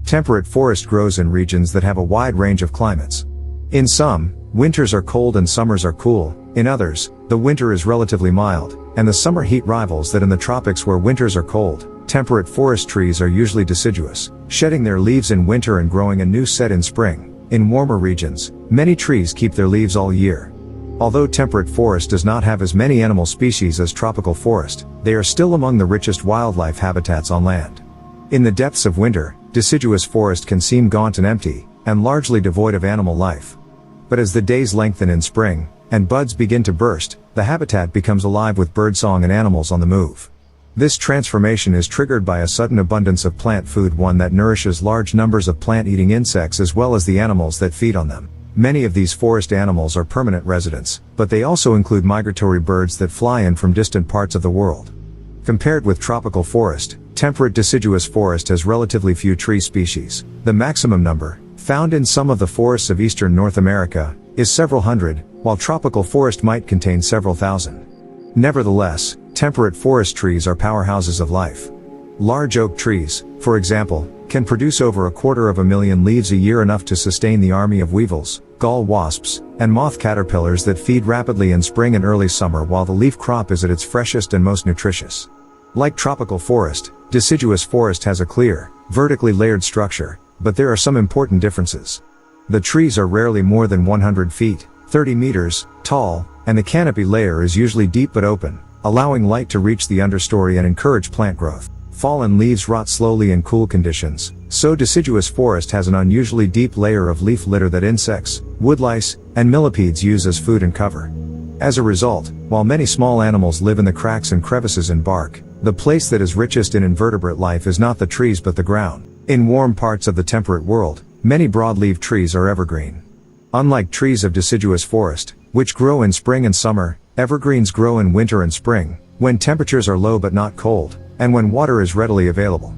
Temperate forest grows in regions that have a wide range of climates. In some, winters are cold and summers are cool. In others, the winter is relatively mild, and the summer heat rivals that in the tropics where winters are cold. Temperate forest trees are usually deciduous, shedding their leaves in winter and growing a new set in spring. In warmer regions, many trees keep their leaves all year. Although temperate forest does not have as many animal species as tropical forest, they are still among the richest wildlife habitats on land. In the depths of winter, deciduous forest can seem gaunt and empty, and largely devoid of animal life. But as the days lengthen in spring, and buds begin to burst, the habitat becomes alive with birdsong and animals on the move. This transformation is triggered by a sudden abundance of plant food, one that nourishes large numbers of plant-eating insects as well as the animals that feed on them. Many of these forest animals are permanent residents, but they also include migratory birds that fly in from distant parts of the world. Compared with tropical forest, temperate deciduous forest has relatively few tree species. The maximum number, found in some of the forests of eastern North America, is several hundred, while tropical forest might contain several thousand. Nevertheless, temperate forest trees are powerhouses of life. Large oak trees, for example, can produce over 250,000 leaves a year, enough to sustain the army of weevils, gall wasps, and moth caterpillars that feed rapidly in spring and early summer while the leaf crop is at its freshest and most nutritious. Like tropical forest, deciduous forest has a clear, vertically layered structure, but there are some important differences. The trees are rarely more than 100 feet, 30 meters, tall, and the canopy layer is usually deep but open, allowing light to reach the understory and encourage plant growth. Fallen leaves rot slowly in cool conditions, so deciduous forest has an unusually deep layer of leaf litter that insects, woodlice, and millipedes use as food and cover. As a result, while many small animals live in the cracks and crevices in bark, the place that is richest in invertebrate life is not the trees but the ground. In warm parts of the temperate world, many broadleaf trees are evergreen. Unlike trees of deciduous forest, which grow in spring and summer, evergreens grow in winter and spring, when temperatures are low but not cold, and when water is readily available.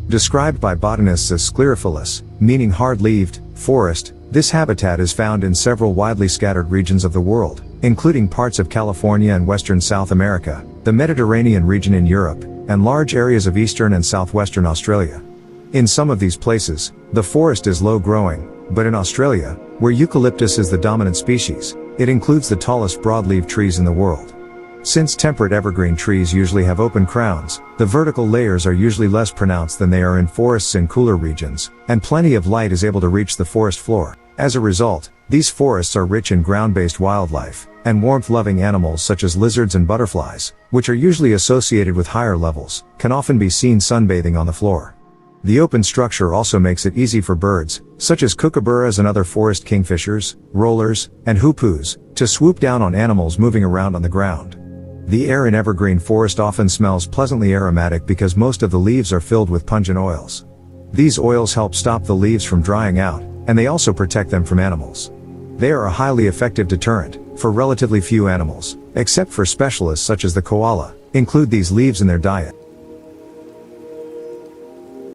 Described by botanists as sclerophyllous, meaning hard-leaved, forest, this habitat is found in several widely scattered regions of the world, including parts of California and western South America, the Mediterranean region in Europe, and large areas of eastern and southwestern Australia. In some of these places, the forest is low-growing, but in Australia, where eucalyptus is the dominant species, it includes the tallest broadleaf trees in the world. Since temperate evergreen trees usually have open crowns, the vertical layers are usually less pronounced than they are in forests in cooler regions, and plenty of light is able to reach the forest floor. As a result, these forests are rich in ground-based wildlife, and warmth-loving animals such as lizards and butterflies, which are usually associated with higher levels, can often be seen sunbathing on the floor. The open structure also makes it easy for birds, such as kookaburras and other forest kingfishers, rollers, and hoopoes, to swoop down on animals moving around on the ground. The air in evergreen forest often smells pleasantly aromatic because most of the leaves are filled with pungent oils. These oils help stop the leaves from drying out, and they also protect them from animals. They are a highly effective deterrent, for relatively few animals, except for specialists such as the koala, include these leaves in their diet.